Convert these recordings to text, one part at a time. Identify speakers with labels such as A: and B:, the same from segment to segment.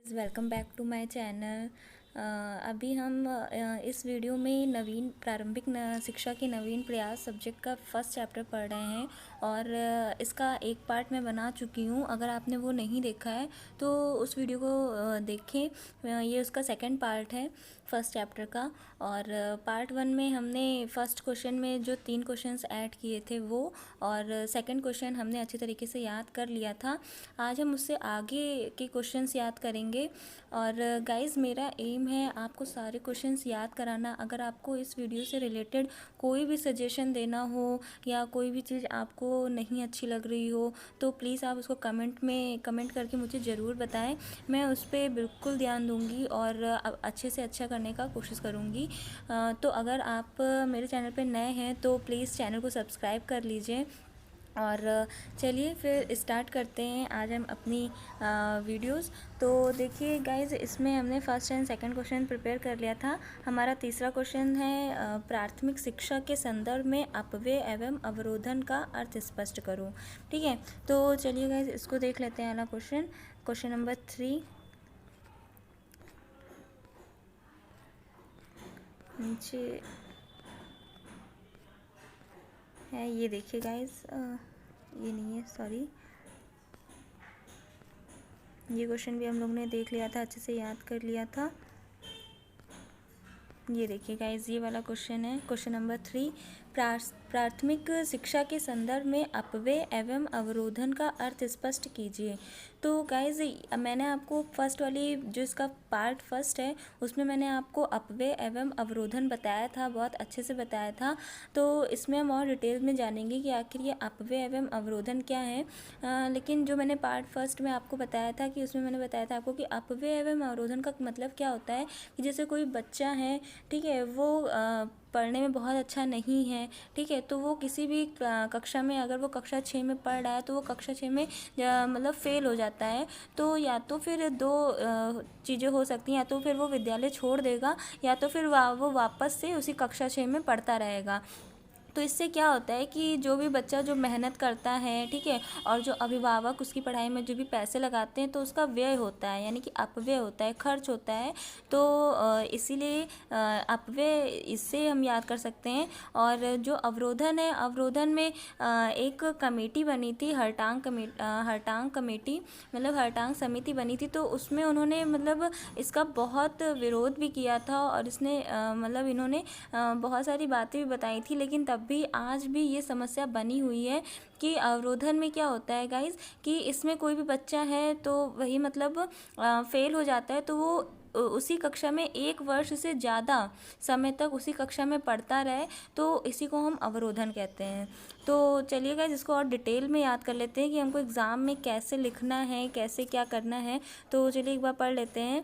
A: Welcome back to my channel. अभी हम इस वीडियो में नवीन प्रारंभिक शिक्षा के नवीन प्रयास सब्जेक्ट का फर्स्ट चैप्टर पढ़ रहे हैं और इसका एक पार्ट मैं बना चुकी हूँ। अगर आपने वो नहीं देखा है तो उस वीडियो को देखें। ये उसका सेकंड पार्ट है फर्स्ट चैप्टर का। और पार्ट 1 में हमने फर्स्ट क्वेश्चन में जो 3 क्वेश्चंस ऐड किए थे वो, और सेकंड क्वेश्चन हमने अच्छी तरीके से याद कर लिया था। आज हम उससे आगे के क्वेश्चंस याद करेंगे। और गाइज़, मेरा एम है आपको सारे क्वेश्चंस याद कराना। अगर आपको इस वीडियो से रिलेटेड कोई भी सजेशन देना हो या कोई भी चीज़ आपको नहीं अच्छी लग रही हो तो प्लीज़ आप उसको कमेंट करके मुझे ज़रूर बताएं। मैं उस पर बिल्कुल ध्यान दूंगी और अच्छे से अच्छा करने का कोशिश करूंगी। तो अगर आप मेरे चैनल पर नए हैं तो प्लीज़ चैनल को सब्सक्राइब कर लीजिए। और चलिए फिर स्टार्ट करते हैं आज हम अपनी वीडियोस। तो देखिए गाइज़, इसमें हमने first and second question prepare कर लिया था। हमारा तीसरा क्वेश्चन है प्राथमिक शिक्षा के संदर्भ में अपव्यय एवं अवरोधन का अर्थ स्पष्ट करो। ठीक है, तो चलिए गाइज़ इसको देख लेते हैं। अगला क्वेश्चन नंबर 3 नीचे है। ये देखिए गाइज़, ये नहीं है, सॉरी। ये क्वेश्चन भी हम लोग ने देख लिया था, अच्छे से याद कर लिया था। ये देखिए गाइज, ये वाला क्वेश्चन है, क्वेश्चन नंबर 3। प्राथमिक शिक्षा के संदर्भ में अपव्यय एवं अवरोधन का अर्थ स्पष्ट कीजिए। तो गाइज, मैंने आपको फर्स्ट वाली जो इसका पार्ट फर्स्ट है उसमें मैंने आपको अपव्यय एवं अवरोधन बताया था, बहुत अच्छे से बताया था। तो इसमें हम और डिटेल में जानेंगे कि आखिर ये अपव्यय एवं अवरोधन क्या है। लेकिन जो मैंने पार्ट फर्स्ट में आपको बताया था कि उसमें मैंने बताया था आपको कि अपव्यय एवं अवरोधन का मतलब क्या होता है कि जैसे कोई बच्चा है, ठीक है, वो पढ़ने में बहुत अच्छा नहीं है, ठीक है, तो वो किसी भी कक्षा में, अगर वो कक्षा 6 में पढ़ रहा है तो वो कक्षा 6 में मतलब फ़ेल हो जाता है। तो या तो फिर दो चीज़ें हो सकती हैं, या तो फिर वो विद्यालय छोड़ देगा या तो फिर वो वापस से उसी कक्षा 6 में पढ़ता रहेगा। तो इससे क्या होता है कि जो भी बच्चा जो मेहनत करता है, ठीक है, और जो अभिभावक उसकी पढ़ाई में जो भी पैसे लगाते हैं तो उसका व्यय होता है, यानी कि अपव्यय होता है, खर्च होता है। तो इसीलिए अपव्यय इससे हम याद कर सकते हैं। और जो अवरोधन है, अवरोधन में एक कमेटी बनी थी, हरटांग कमेटी, मतलब हरटांग समिति बनी थी। तो उसमें उन्होंने मतलब इसका बहुत विरोध भी किया था और इसने मतलब इन्होंने बहुत सारी बातें भी बताई थी। लेकिन तब भी आज भी ये समस्या बनी हुई है कि अवरोधन में क्या होता है गाइज़, कि इसमें कोई भी बच्चा है तो वही मतलब फ़ेल हो जाता है तो वो उसी कक्षा में 1 वर्ष से ज़्यादा समय तक उसी कक्षा में पढ़ता रहे, तो इसी को हम अवरोधन कहते हैं। तो चलिए गाइज़, इसको और डिटेल में याद कर लेते हैं कि हमको एग्ज़ाम में कैसे लिखना है, कैसे क्या करना है। तो चलिए एक बार पढ़ लेते हैं।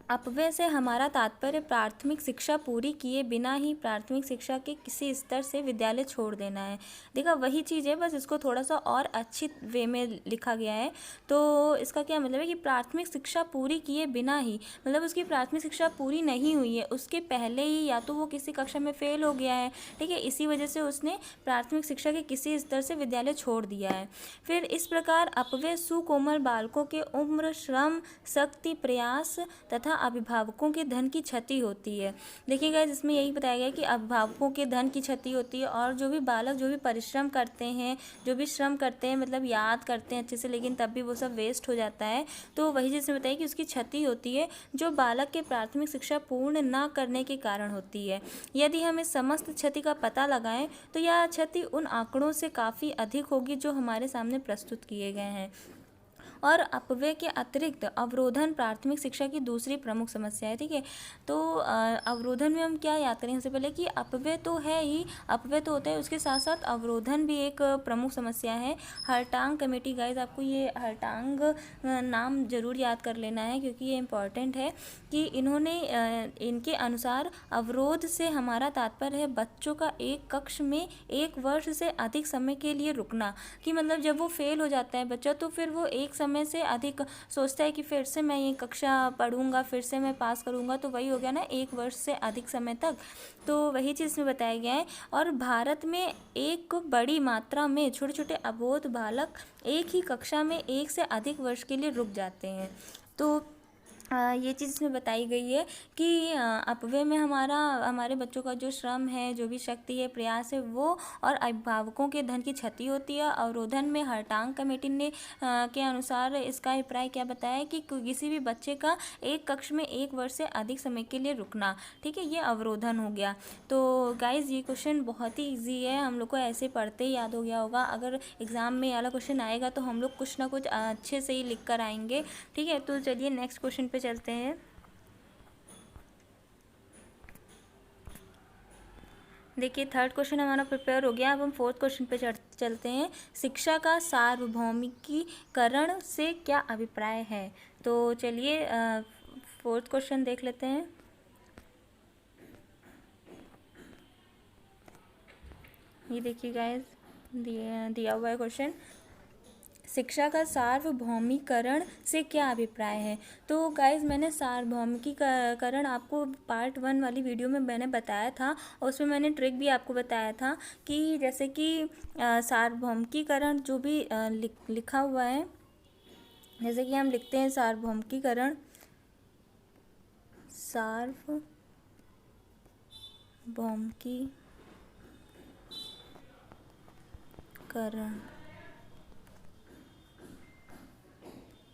A: अपव्यय से हमारा तात्पर्य प्राथमिक शिक्षा पूरी किए बिना ही प्राथमिक शिक्षा के किसी स्तर से विद्यालय छोड़ देना है। देखा, वही चीज़ है, बस इसको थोड़ा सा और अच्छी वे में लिखा गया है। तो इसका क्या मतलब है कि प्राथमिक शिक्षा पूरी किए बिना ही, मतलब उसकी प्राथमिक शिक्षा पूरी नहीं हुई है, उसके पहले ही या तो वो किसी कक्षा में फ़ेल हो गया है, ठीक है, इसी वजह से उसने प्राथमिक शिक्षा के किसी स्तर से विद्यालय छोड़ दिया है। फिर इस प्रकार अपव्यय सुकोमल बालकों के उम्र, श्रम, शक्ति, प्रयास तथा अभिभावकों के धन की क्षति होती है। देखिए गाइस, इसमें यही बताया गया कि अभिभावकों के धन की क्षति होती है और जो भी बालक जो भी परिश्रम करते हैं, जो भी श्रम करते हैं, मतलब याद करते हैं अच्छे से, लेकिन तब भी वो सब वेस्ट हो जाता है। तो वही चीज़ बताइए कि उसकी क्षति होती है जो बालक के प्राथमिक शिक्षा पूर्ण ना करने के कारण होती है। यदि हम इस समस्त क्षति का पता लगाएं तो यह क्षति उन आंकड़ों से काफ़ी अधिक होगी जो हमारे सामने प्रस्तुत किए गए हैं। और अपव्यय के अतिरिक्त अवरोधन प्राथमिक शिक्षा की दूसरी प्रमुख समस्या है, ठीक है। तो अवरोधन में हम क्या याद करें सबसे पहले कि अपव्यय तो है ही, अपव्यय तो होता है, उसके साथ साथ अवरोधन भी एक प्रमुख समस्या है। हरटांग कमेटी, गाइज आपको ये हरटांग नाम जरूर याद कर लेना है क्योंकि ये इम्पॉर्टेंट है कि इन्होंने इनके अनुसार अवरोध से हमारा तात्पर्य है बच्चों का एक कक्ष में 1 वर्ष से अधिक समय के लिए रुकना। कि मतलब जब वो फेल हो जाता है बच्चा तो फिर वो एक समय से अधिक सोचता है कि फिर से मैं ये कक्षा पढ़ूंगा, फिर से मैं पास करूंगा, तो वही हो गया ना, 1 वर्ष से अधिक समय तक। तो वही चीज़ में बताया गया है। और भारत में एक बड़ी मात्रा में छोटे छोटे अबोध बालक एक ही कक्षा में 1 से अधिक वर्ष के लिए रुक जाते हैं। तो ये चीज़ इसमें बताई गई है कि अपव्यय में हमारे बच्चों का जो श्रम है, जो भी शक्ति है, प्रयास है, वो और अभिभावकों के धन की क्षति होती है। अवरोधन में हरटांग कमेटी ने के अनुसार इसका अभिप्राय क्या बताया है कि किसी भी बच्चे का एक कक्ष में 1 वर्ष से अधिक समय के लिए रुकना, ठीक है, ये अवरोधन हो गया। तो गाइज़ ये क्वेश्चन बहुत ही ईजी है, हम लोग को ऐसे पढ़ते ही याद हो गया होगा। अगर एग्ज़ाम में वाला क्वेश्चन आएगा तो हम लोग कुछ ना कुछ अच्छे से ही लिख कर आएंगे, ठीक है। तो चलिए नेक्स्ट क्वेश्चन पे चलते हैं। देखिए थर्ड क्वेश्चन हमारा प्रिपेयर हो गया। अब हम फोर्थ क्वेश्चन पे चलते हैं। शिक्षा का सार्वभौमिकीकरण से क्या अभिप्राय है? तो चलिए फोर्थ क्वेश्चन देख लेते हैं। ये देखिए गाइस, दिया हुआ है क्वेश्चन, शिक्षा का सार्वभौमिकरण से क्या अभिप्राय है? तो गाइज़ मैंने सार्वभौमिकीकरण आपको पार्ट 1 वाली वीडियो में मैंने बताया था, और उसमें मैंने ट्रिक भी आपको बताया था कि जैसे कि सार्वभौमिकीकरण जो भी लिखा हुआ है, जैसे कि हम लिखते हैं सार्वभौमिकीकरण,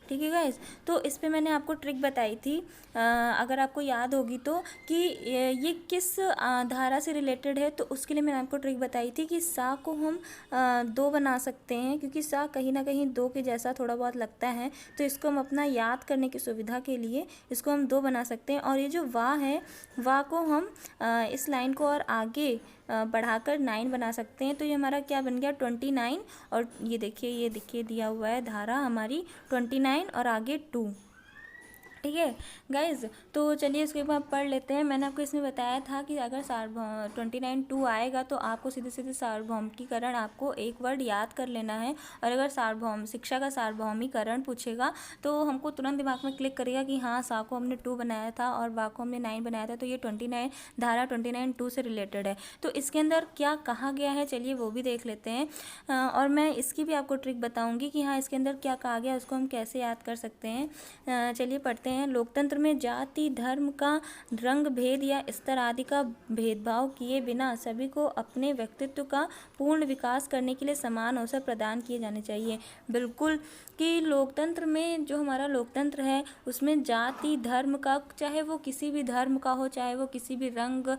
A: ठीक है गाइज। तो इस पे मैंने आपको ट्रिक बताई थी, अगर आपको याद होगी तो, कि ये किस धारा से रिलेटेड है। तो उसके लिए मैंने आपको ट्रिक बताई थी कि सा को हम 2 बना सकते हैं, क्योंकि सा कहीं ना कहीं 2 के जैसा थोड़ा बहुत लगता है। तो इसको हम अपना याद करने की सुविधा के लिए इसको हम 2 बना सकते हैं। और ये जो वाह है, वाह को हम इस लाइन को और आगे बढ़ाकर 9 बना सकते हैं। तो ये हमारा क्या बन गया, 29। और ये देखिए दिया हुआ है धारा हमारी 29 और आगे 2, ठीक है गाइज। तो चलिए इसके बाद पढ़ लेते हैं। मैंने आपको इसमें बताया था कि अगर 29(2) आएगा तो आपको सीधे सीधे सार्वभौमिकीकरण आपको एक वर्ड याद कर लेना है। और अगर शिक्षा का सार्वभौमिकरण पूछेगा तो हमको तुरंत दिमाग में क्लिक करेगा कि हाँ, सा को हमने 2 बनाया था और वा को हमने 9 बनाया था, तो ये 29 धारा 29(2) से रिलेटेड है। तो इसके अंदर क्या कहा गया है, चलिए वो भी देख लेते हैं। और मैं इसकी भी आपको ट्रिक बताऊँगी कि हाँ, इसके अंदर क्या कहा गया, उसको हम कैसे याद कर सकते हैं। चलिए पढ़ते हैं। लोकतंत्र में जाति, धर्म का, रंग भेद या स्तर आदि का भेदभाव किए बिना सभी को अपने व्यक्तित्व का पूर्ण विकास करने के लिए समान अवसर प्रदान किए जाने चाहिए। बिल्कुल, कि लोकतंत्र में, जो हमारा लोकतंत्र है, उसमें जाति, धर्म का, चाहे वो किसी भी धर्म का हो, चाहे वो किसी भी रंग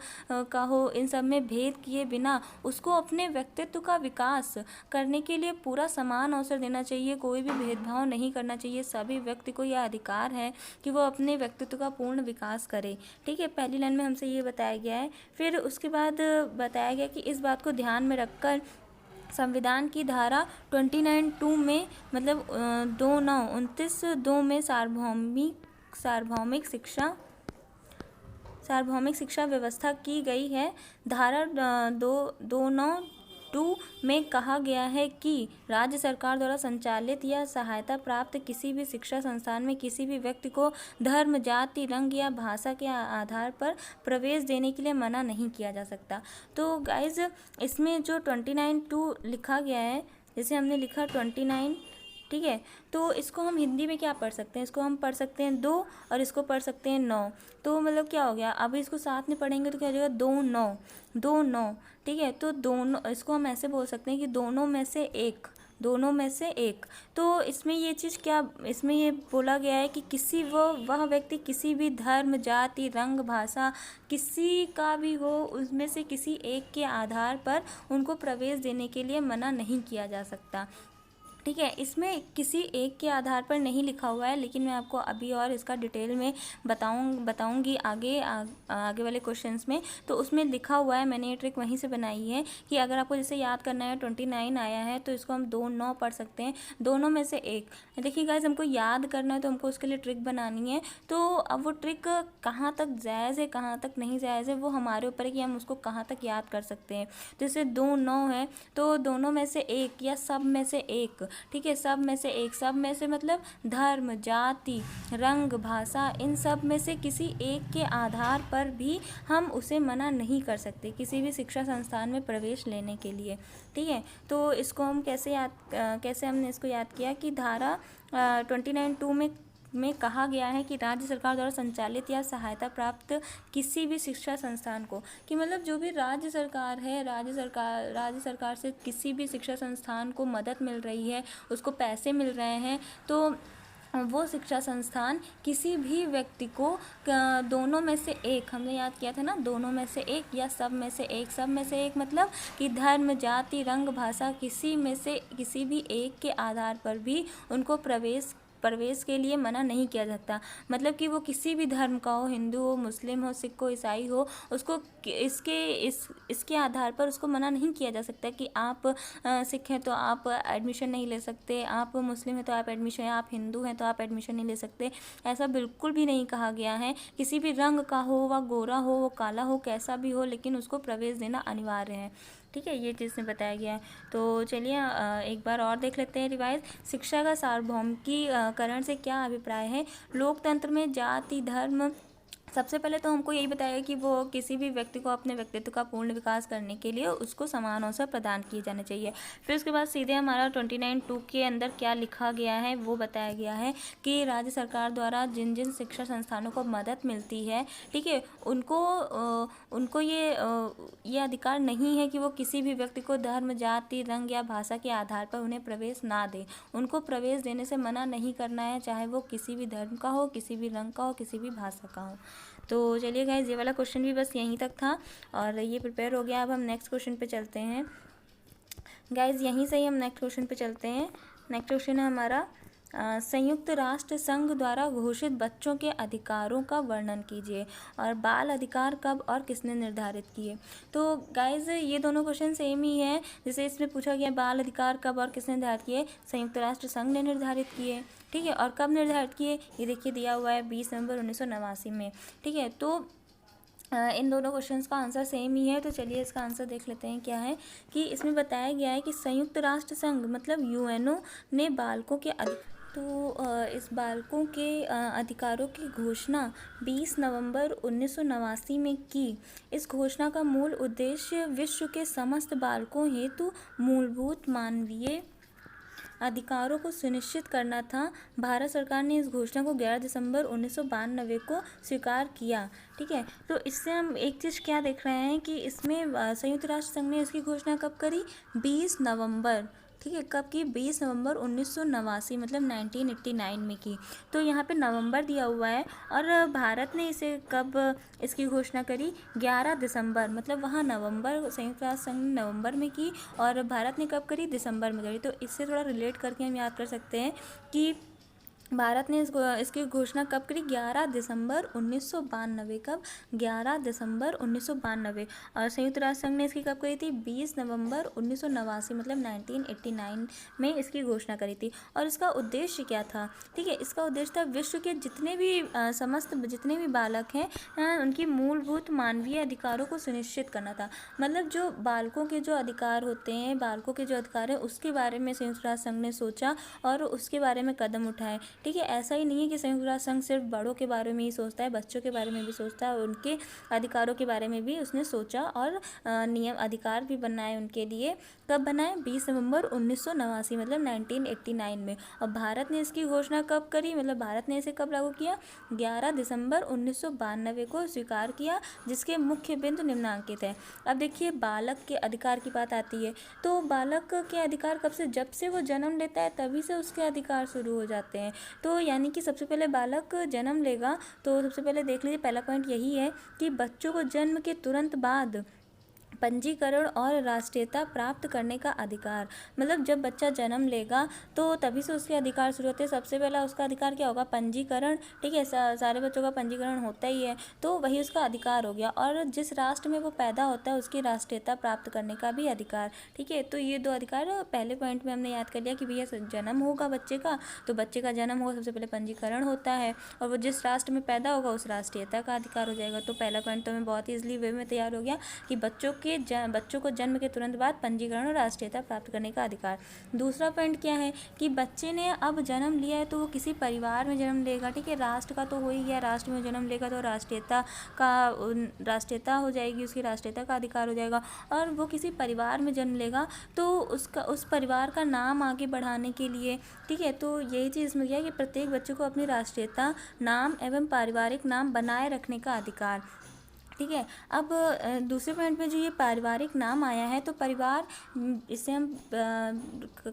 A: का हो, इन सब में भेद किए बिना उसको अपने व्यक्तित्व का विकास करने के लिए पूरा समान अवसर देना चाहिए। कोई भी भेदभाव नहीं करना चाहिए। सभी व्यक्ति को यह अधिकार है कि वो अपने व्यक्तित्व का पूर्ण विकास करे, ठीक है। पहली लाइन में हमसे ये बताया गया है। फिर उसके बाद बताया गया कि इस बात को ध्यान में रखकर संविधान की धारा 29(2) में, मतलब 2(9)(29)(2) में सार्वभौमिक शिक्षा व्यवस्था की गई है। धारा 2(9)(2) में कहा गया है कि राज्य सरकार द्वारा संचालित या सहायता प्राप्त किसी भी शिक्षा संस्थान में किसी भी व्यक्ति को धर्म, जाति, रंग या भाषा के आधार पर प्रवेश देने के लिए मना नहीं किया जा सकता। तो गाइज इसमें जो 29(2) लिखा गया है, जैसे हमने लिखा 29, ठीक है, तो इसको हम हिंदी में क्या पढ़ सकते हैं, इसको हम पढ़ सकते हैं 2 और इसको पढ़ सकते हैं 9। तो मतलब क्या हो गया, अब इसको साथ में पढ़ेंगे तो क्या हो जाएगा, 2 9, ठीक है। तो दोनों, इसको हम ऐसे बोल सकते हैं कि दोनों में से एक। तो इसमें ये चीज़ क्या, इसमें ये बोला गया है कि वह व्यक्ति किसी भी धर्म, जाति, रंग, भाषा, किसी का भी हो, उसमें से किसी एक के आधार पर उनको प्रवेश देने के लिए मना नहीं किया जा सकता, ठीक है। इसमें किसी एक के आधार पर नहीं लिखा हुआ है, लेकिन मैं आपको अभी और इसका डिटेल में बताऊंगी आगे वाले क्वेश्चंस में। तो उसमें लिखा हुआ है, मैंने ये ट्रिक वहीं से बनाई है कि अगर आपको जैसे याद करना है 29 आया है तो इसको हम 2 9 पढ़ सकते हैं, दोनों में से एक। देखिए गाइस, हमको याद करना है तो हमको उसके लिए ट्रिक बनानी है। तो अब वो ट्रिक कहाँ तक जायज़ है, कहाँ तक नहीं जायज़ है, वो हमारे ऊपर है कि हम उसको कहाँ तक याद कर सकते हैं। जैसे 2 9 है तो दोनों में से एक या सब में से एक, ठीक है। सब में से एक, सब में से मतलब धर्म, जाति, रंग, भाषा, इन सब में से किसी एक के आधार पर भी हम उसे मना नहीं कर सकते किसी भी शिक्षा संस्थान में प्रवेश लेने के लिए, ठीक है। तो इसको हम कैसे हमने इसको याद किया कि धारा 29(2) में में कहा गया है कि राज्य सरकार द्वारा संचालित या सहायता प्राप्त किसी भी शिक्षा संस्थान को, कि मतलब जो भी राज्य सरकार है, राज्य सरकार से किसी भी शिक्षा संस्थान को मदद मिल रही है, उसको पैसे मिल रहे हैं, तो वो शिक्षा संस्थान किसी भी व्यक्ति को दोनों में से एक, हमने याद किया था ना, दोनों में से एक या सब में से एक। सब में से एक मतलब कि धर्म, जाति, रंग, भाषा, किसी में से किसी भी एक के आधार पर भी उनको प्रवेश के लिए मना नहीं किया जाता। मतलब कि वो किसी भी धर्म का हो, हिंदू हो, मुस्लिम हो, सिख हो, ईसाई हो, उसको इसके आधार पर उसको मना नहीं किया जा सकता कि आप सिख हैं तो आप एडमिशन नहीं ले सकते, आप मुस्लिम हैं तो आप एडमिशन, आप हिंदू हैं तो आप एडमिशन नहीं ले सकते। ऐसा बिल्कुल भी नहीं कहा गया है। किसी भी रंग का हो, वह गोरा हो, वो काला हो, कैसा भी हो, लेकिन उसको प्रवेश देना अनिवार्य है। ठीक है, ये चीज़ में बताया गया है। तो चलिए एक बार और देख लेते हैं रिवाइज। शिक्षा का सार्वभौमिकीकरण से क्या अभिप्राय है? लोकतंत्र में जाति, धर्म, सबसे पहले तो हमको यही बताया कि वो किसी भी व्यक्ति को अपने व्यक्तित्व का पूर्ण विकास करने के लिए उसको समान अवसर प्रदान किए जाने चाहिए। फिर उसके बाद सीधे हमारा 29(2) के अंदर क्या लिखा गया है वो बताया गया है कि राज्य सरकार द्वारा जिन जिन शिक्षा संस्थानों को मदद मिलती है, ठीक है, उनको ये अधिकार नहीं है कि वो किसी भी व्यक्ति को धर्म, जाति, रंग या भाषा के आधार पर उन्हें प्रवेश ना दे। उनको प्रवेश देने से मना नहीं करना है, चाहे वो किसी भी धर्म का हो, किसी भी रंग का हो, किसी भी भाषा का हो। तो चलिए गाइस, ये वाला क्वेश्चन भी बस यहीं तक था और ये प्रिपेयर हो गया। अब हम नेक्स्ट क्वेश्चन पे चलते हैं गाइस, यहीं से ही हम नेक्स्ट क्वेश्चन पे चलते हैं। नेक्स्ट क्वेश्चन है हमारा संयुक्त राष्ट्र संघ द्वारा घोषित बच्चों के अधिकारों का वर्णन कीजिए और बाल अधिकार कब और किसने निर्धारित किए। तो गाइज ये दोनों क्वेश्चन सेम ही है। जैसे इसमें पूछा गया बाल अधिकार कब और किसने निर्धारित किए, संयुक्त राष्ट्र संघ ने निर्धारित किए। ठीक है, और कब निर्धारित किए ये देखिए दिया हुआ है 20 नवंबर 1989 में। ठीक है, तो इन दोनों क्वेश्चंस का आंसर सेम ही है। तो चलिए इसका आंसर देख लेते हैं क्या है। कि इसमें बताया गया है कि संयुक्त राष्ट्र संघ मतलब यूएनओ ने बालकों के इस बालकों के अधिकारों की घोषणा 20 नवंबर 1989 में की। इस घोषणा का मूल उद्देश्य विश्व के समस्त बालकों हेतु मूलभूत मानवीय अधिकारों को सुनिश्चित करना था। भारत सरकार ने इस घोषणा को 11 दिसंबर 1992 को स्वीकार किया। ठीक है, तो इससे हम एक चीज़ क्या देख रहे हैं कि इसमें संयुक्त राष्ट्र संघ ने इसकी घोषणा कब करी, 20 नवंबर। ठीक है, कब की, 20 नवंबर 1989 मतलब 1989 में की। तो यहाँ पे नवंबर दिया हुआ है और भारत ने इसे कब इसकी घोषणा करी, 11 दिसंबर, मतलब वहाँ नवंबर, संयुक्त राष्ट्र संघ ने नवंबर में की और भारत ने कब करी, दिसंबर में करी। तो इससे थोड़ा रिलेट करके हम याद कर सकते हैं कि भारत ने इसकी घोषणा कब करी, 11 दिसंबर 1992। कब, 11 दिसंबर 1992। और संयुक्त राष्ट्र संघ ने इसकी कब करी थी, 20 नवंबर 1989 मतलब 1989 में इसकी घोषणा करी थी। और इसका उद्देश्य क्या था, ठीक है, इसका उद्देश्य था विश्व के जितने भी बालक हैं उनकी मूलभूत मानवीय अधिकारों को सुनिश्चित करना था। मतलब जो बालकों के जो अधिकार होते हैं, बालकों के जो अधिकार हैं उसके बारे में संयुक्त राष्ट्र संघ ने सोचा और उसके बारे में कदम उठाए। ठीक है, ऐसा ही नहीं है कि संयुक्त राष्ट्र संघ सिर्फ बड़ों के बारे में ही सोचता है, बच्चों के बारे में भी सोचता है और उनके अधिकारों के बारे में भी उसने सोचा और नियम अधिकार भी बनाए उनके लिए। कब बनाए, 20 नवंबर 1989 मतलब 1989 में। और भारत ने इसकी घोषणा कब करी, मतलब भारत ने इसे कब लागू किया, 11 दिसंबर 1992 को स्वीकार किया, जिसके मुख्य बिंदु निम्नांकित है। अब देखिए बालक के अधिकार की बात आती है, तो बालक के अधिकार कब से, जब से वो जन्म लेता है तभी से उसके अधिकार शुरू हो जाते हैं। तो यानी कि सबसे पहले बालक जन्म लेगा तो सबसे पहले देख लीजिए पहला पॉइंट यही है कि बच्चों को जन्म के तुरंत बाद पंजीकरण और राष्ट्रीयता प्राप्त करने का अधिकार। मतलब जब बच्चा जन्म लेगा तो तभी से उसके अधिकार शुरू होते हैं। सबसे पहला उसका अधिकार क्या होगा, पंजीकरण। ठीक है, सारे बच्चों का पंजीकरण होता ही है, तो वही उसका अधिकार हो गया। और जिस राष्ट्र में वो पैदा होता है उसकी राष्ट्रीयता प्राप्त करने का भी अधिकार। ठीक है, तो ये दो अधिकार पहले पॉइंट में हमने याद कर लिया कि भैया जन्म होगा बच्चे का, तो बच्चे का जन्म होगा सबसे पहले पंजीकरण होता है और वो जिस राष्ट्र में पैदा होगा उस राष्ट्रीयता का अधिकार हो जाएगा। तो पहला पॉइंट तो हमें बहुत ही ईजिली वे में तैयार हो गया कि बच्चों बच्चों को जन्म के तुरंत बाद पंजीकरण और राष्ट्रीयता प्राप्त करने का अधिकार। दूसरा पॉइंट क्या है कि बच्चे ने अब जन्म लिया है तो वो किसी परिवार में जन्म लेगा, ठीक है। राष्ट्र का तो हो ही गया, राष्ट्र में जन्म लेगा तो राष्ट्रीयता हो जाएगी, उसकी राष्ट्रीयता का अधिकार हो जाएगा। और वो किसी परिवार में जन्म लेगा तो उस परिवार का नाम आगे बढ़ाने के लिए, ठीक है। तो यही चीज़ इसमें क्या है कि प्रत्येक बच्चे को अपनी राष्ट्रीयता, नाम एवं पारिवारिक नाम बनाए रखने का अधिकार, ठीक है। अब दूसरे पॉइंट में जो ये पारिवारिक नाम आया है तो परिवार, इससे हम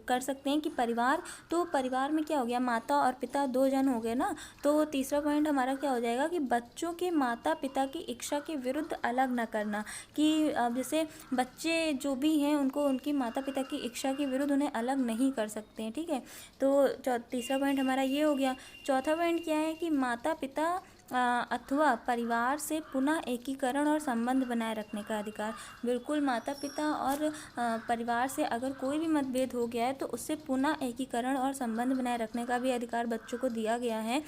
A: कर सकते हैं कि परिवार में क्या हो गया, माता और पिता 2 जन हो गए ना। तो तीसरा पॉइंट हमारा क्या हो जाएगा कि बच्चों के माता पिता की इच्छा के विरुद्ध अलग ना करना, कि अब जैसे बच्चे जो भी हैं उनको उनकी माता पिता की इच्छा के विरुद्ध उन्हें अलग नहीं कर सकते हैं, ठीक है। तो तीसरा पॉइंट हमारा ये हो गया। चौथा पॉइंट क्या है कि माता पिता अथवा परिवार से पुनः एकीकरण और संबंध बनाए रखने का अधिकार। बिल्कुल, माता पिता और परिवार से अगर कोई भी मतभेद हो गया है तो उससे पुनः एकीकरण और संबंध बनाए रखने का भी अधिकार बच्चों को दिया गया है।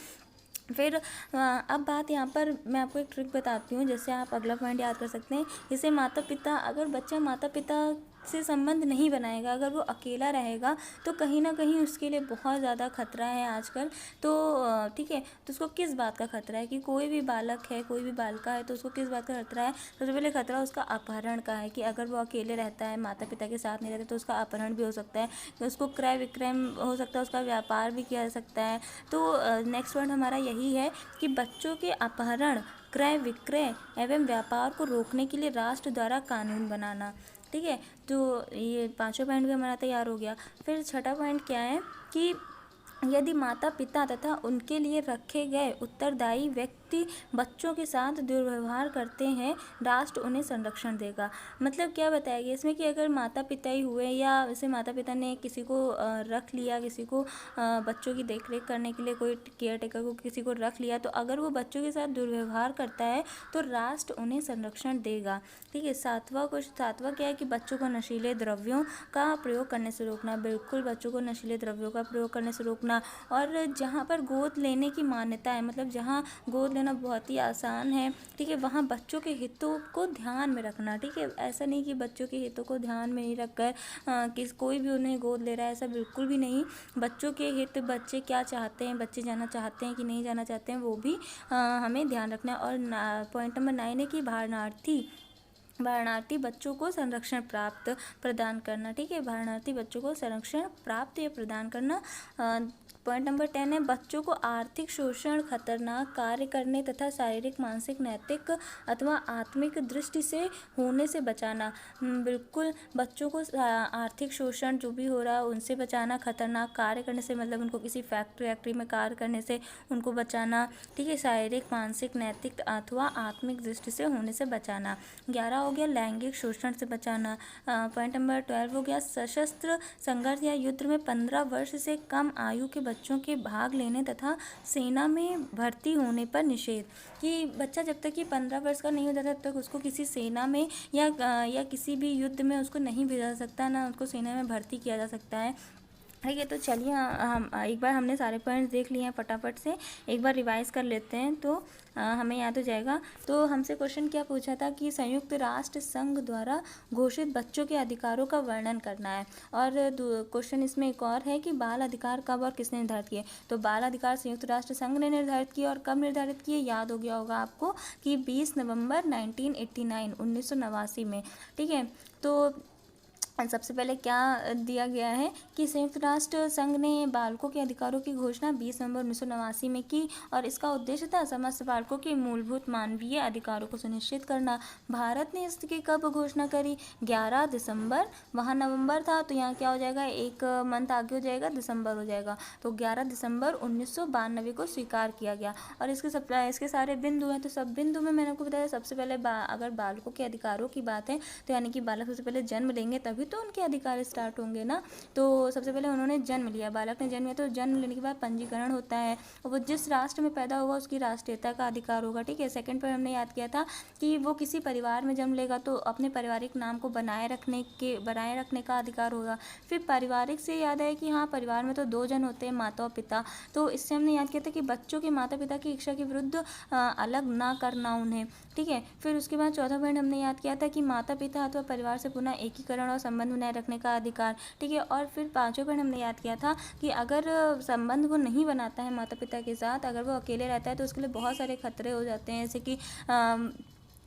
A: फिर अब बात यहाँ पर मैं आपको एक ट्रिक बताती हूँ, जैसे आप अगला पॉइंट याद कर सकते हैं। जैसे अगर बच्चा माता पिता से संबंध नहीं बनाएगा, अगर वो अकेला रहेगा तो कहीं ना कहीं उसके लिए बहुत ज़्यादा खतरा है आजकल। तो ठीक है, तो उसको किस बात का खतरा है कि कोई भी बालक है, कोई भी बालिका है, तो उसको किस बात का खतरा है? सबसे पहले खतरा उसका अपहरण का है, कि अगर वो अकेले रहता है, माता पिता के साथ नहीं रहता, तो उसका अपहरण भी हो सकता है, तो उसको क्रय विक्रय हो सकता है, उसका व्यापार भी किया जा सकता है। तो नेक्स्ट पॉइंट हमारा यही है कि बच्चों के अपहरण, क्रय विक्रय एवं व्यापार को रोकने के लिए राष्ट्र द्वारा कानून बनाना, ठीक है। तो ये 5वां पॉइंट भी हमारा तैयार हो गया। फिर छठा पॉइंट क्या है कि यदि माता पिता तथा उनके लिए रखे गए उत्तरदायी व्यक्ति बच्चों के साथ दुर्व्यवहार करते हैं, राष्ट्र उन्हें संरक्षण देगा। मतलब क्या बताया गया इसमें कि अगर माता पिता ही हुए, या जैसे माता पिता ने किसी को रख लिया, किसी को बच्चों की देखरेख करने के लिए कोई केयर टेकर को किसी को रख लिया, तो अगर वो बच्चों के साथ दुर्व्यवहार करता है तो राष्ट्र उन्हें संरक्षण देगा, ठीक है। सातवां क्या है कि बच्चों को नशीले द्रव्यों का प्रयोग करने से रोकना। बिल्कुल, बच्चों को नशीले द्रव्यों का प्रयोग करने से रोकना। और जहाँ पर गोद लेने की मान्यता है, मतलब जहाँ गोद लेना बहुत ही आसान है, ठीक है, वहाँ बच्चों के हितों को ध्यान में रखना, ठीक है। ऐसा नहीं कि बच्चों के हितों को ध्यान में ही रखकर कोई भी उन्हें गोद ले रहा है, ऐसा बिल्कुल भी नहीं। बच्चों के हित, बच्चे क्या चाहते हैं, बच्चे जाना चाहते हैं कि नहीं जाना चाहते हैं, वो भी हमें ध्यान रखना है। और पॉइंट नंबर 9 है कि शरणार्थी बच्चों को संरक्षण प्रदान करना, ठीक है। शरणार्थी बच्चों को संरक्षण प्राप्त या प्रदान करना। पॉइंट नंबर 10 है बच्चों को आर्थिक शोषण, खतरनाक कार्य करने तथा शारीरिक, मानसिक, नैतिक अथवा आत्मिक दृष्टि से होने से बचाना। बिल्कुल, बच्चों को आर्थिक शोषण जो भी हो रहा है उनसे बचाना, खतरनाक कार्य करने से मतलब उनको किसी फैक्ट्री में कार्य करने से उनको बचाना, ठीक है। शारीरिक, मानसिक, नैतिक अथवा आत्मिक दृष्टि से होने से बचाना। 11 हो गया लैंगिक शोषण से बचाना। पॉइंट नंबर 12 हो गया सशस्त्र संघर्ष या युद्ध में 15 वर्ष से कम आयु के बच्चों के भाग लेने तथा सेना में भर्ती होने पर निषेध। कि बच्चा जब तक कि 15 वर्ष का नहीं होता तब तक उसको किसी सेना में या किसी भी युद्ध में उसको नहीं भेजा जा सकता, ना उसको सेना में भर्ती किया जा सकता है, ठीक है। तो चलिए हम एक बार हमने सारे पॉइंट्स देख लिए हैं, फटाफट से एक बार रिवाइज कर लेते हैं तो हमें याद हो जाएगा। तो हमसे क्वेश्चन क्या पूछा था कि संयुक्त राष्ट्र संघ द्वारा घोषित बच्चों के अधिकारों का वर्णन करना है। और क्वेश्चन इसमें एक और है कि बाल अधिकार कब और किसने निर्धारित किए। तो बाल अधिकार संयुक्त राष्ट्र संघ ने निर्धारित किए। और कब निर्धारित किए याद हो गया होगा आपको कि 20 नवंबर 1989 में, ठीक है। तो सबसे पहले क्या दिया गया है कि संयुक्त राष्ट्र संघ ने बालकों के अधिकारों की घोषणा 20 नवंबर 1989 में की और इसका उद्देश्य था समस्त बालकों के मूलभूत मानवीय अधिकारों को सुनिश्चित करना। भारत ने इसकी कब घोषणा करी? 11 दिसंबर, वहाँ नवंबर था तो यहाँ क्या हो जाएगा, एक मंथ आगे हो जाएगा, दिसंबर हो जाएगा। तो 11 दिसंबर 1992 को स्वीकार किया गया। और इसके सारे बिंदु हैं, तो सब बिंदु में मैंने आपको बताया सबसे पहले अगर बालकों के अधिकारों की बात है तो यानी कि बालक सबसे पहले जन्म लेंगे तभी तो उनके अधिकार स्टार्ट होंगे ना। तो सबसे पहले उन्होंने जन्म लिया, बालक ने जन्म लिया, तो जन्म लेने के बाद पंजीकरण होता है और वो जिस राष्ट्र में पैदा होगा उसकी राष्ट्रीयता का अधिकार होगा। ठीक है, सेकंड पर हमने याद किया था कि वो किसी परिवार में जन्म लेगा तो अपने पारिवारिक नाम को बनाए रखने का अधिकार होगा। फिर पारिवारिक से याद है कि हाँ, परिवार में तो 2 जन होते हैं, माता और पिता, तो इससे हमने याद किया था कि बच्चों के माता पिता की इच्छा के विरुद्ध अलग ना करना उन्हें। ठीक है, फिर उसके बाद चौथा पॉइंट हमने याद किया था कि माता पिता अथवा परिवार से पुनः एकीकरण और संबंध बनाए रखने का अधिकार। ठीक है, और फिर पांचवें पॉइंट हमने याद किया था कि अगर संबंध वो नहीं बनाता है माता पिता के साथ, अगर वो अकेले रहता है तो उसके लिए बहुत सारे खतरे हो जाते हैं, जैसे कि